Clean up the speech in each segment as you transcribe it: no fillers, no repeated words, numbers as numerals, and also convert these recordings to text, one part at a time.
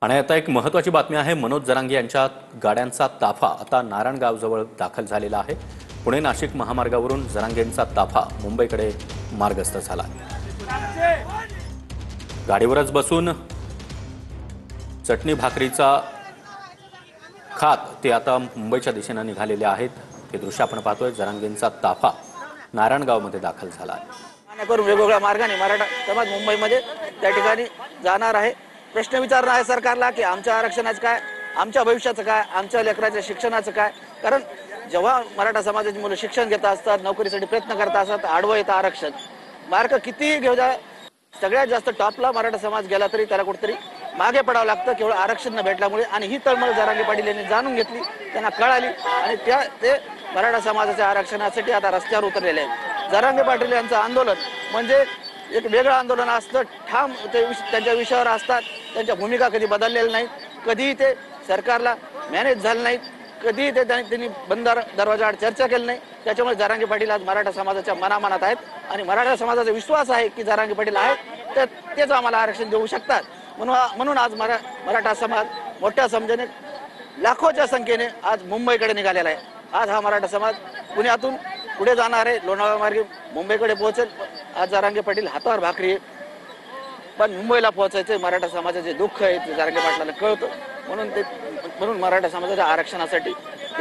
आणि आता एक महत्त्वाची बातमी आहे। मनोज जरांगे यांच्या गाड्यांचा ताफा आता नारायणगावजवळ दाखल झालेला आहे। पुणे नाशिक महामार्गावरून जरांगेंचा ताफा मुंबईकडे मार्गस्थ झाला। गाडीवरच बसून चटणी भाकरीचा खात ते आता मुंबईच्या दिशेने निघालेले आहेत। हे दृश्य आपण पाहतोय। जरांगेंचा ताफा नारायणगावमध्ये दाखल झाला आहे। वेगवेगळ्या मार्गाने मराठा समाज मुंबईमध्ये त्या ठिकाणी जाणार आहे। प्रश्न विचारणार आहे सरकारला की आमच्या आरक्षणाचं काय, आमच्या भविष्याचं काय, आमच्या लेकराच्या शिक्षणाचं काय। कारण जेव्हा मराठा समाजाची मुलं शिक्षण घेत असतात, नोकरीसाठी प्रयत्न करत असतात, आडवं येतं आरक्षण। मार्क कितीही घेऊ द्या, सगळ्यात जास्त टॉपला मराठा समाज गेला तरी त्याला कुठेतरी मागे पडावं लागतं केवळ आरक्षण न भेटल्यामुळे। आणि ही तळमळ जरांगे पाटील यांनी जाणून घेतली, त्यांना कळाली आणि ते मराठा समाजाच्या आरक्षणासाठी आता रस्त्यावर उतरलेले आहेत। जरांगे पाटील यांचं आंदोलन म्हणजे एक वेगळं आंदोलन असतं। ठाम ते त्यांच्या विषयावर असतात, त्यांच्या भूमिका कधी बदललेल्या नाहीत, कधीही ते सरकारला मॅनेज झालं नाहीत, कधीही ते त्यांनी बंद दरवाजाआड चर्चा केली नाही। त्याच्यामुळे जरांगे पाटील आज मराठा समाजाच्या मनामनात आहेत आणि मराठा समाजाचा विश्वास आहे की जरांगे पाटील आहेत तर तेच आम्हाला आरक्षण देऊ शकतात। म्हणून आज मराठा समाज मोठ्या संख्येने, लाखोच्या संख्येने आज मुंबईकडे निघालेला आहे। आज हा मराठा समाज पुण्यातून पुढे जाणार आहे, लोणावळा मार्गे मुंबईकडे पोहोचेल। आज जरांगे पाटील हातावर भाकरी आहे, पण मुंबईला पोहोचायचे मराठा समाजाचे दुःख आहे ते जरांगे पाटलाला कळतं। म्हणून मराठा समाजाच्या आरक्षणासाठी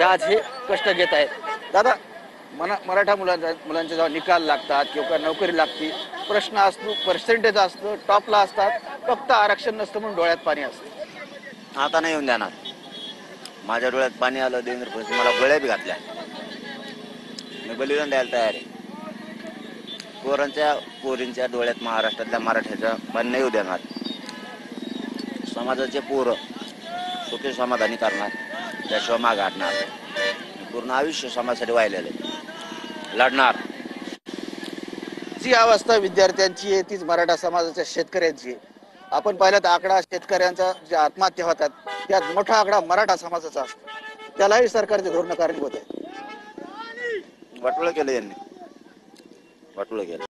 आज हे कष्ट घेत आहेत। दादा, मराठा मुलांचे जेव्हा निकाल लागतात किंवा नोकरी लागती, प्रश्न असतो, पर्सेंटेज असतं, टॉपला असतात, फक्त आरक्षण नसतं म्हणून डोळ्यात पाणी असतं। आता नाही येऊन देणार। माझ्या डोळ्यात पाणी आलं, देवेंद्र फडणवीस मला गोळ्या बी घातल्या, मी बलिदान द्यायला तयार आहे। पोरींच्या डोळ्यात महाराष्ट्रातल्या मराठ्याचा पाणी नाही येऊ देणार। समाजाचे पोरं सुखी समाधानी करणार, त्याशिवाय मागे हटणार। पूर्ण आयुष्य समाजासाठी वाहिलेलं आहे, लढणार। जी अवस्था विद्यार्थ्यांची आहे तीच मराठा समाजाच्या शेतकऱ्यांची आहे। आपण पाहिलं तर आकडा शेतकऱ्यांचा ज्या आत्महत्या होतात त्यात मोठा आकडा मराठा समाजाचा असतो। त्यालाही सरकारचे धोरण कारणीभूत आहे। वाटोळं केलं यांनी, वाटोळं केलं।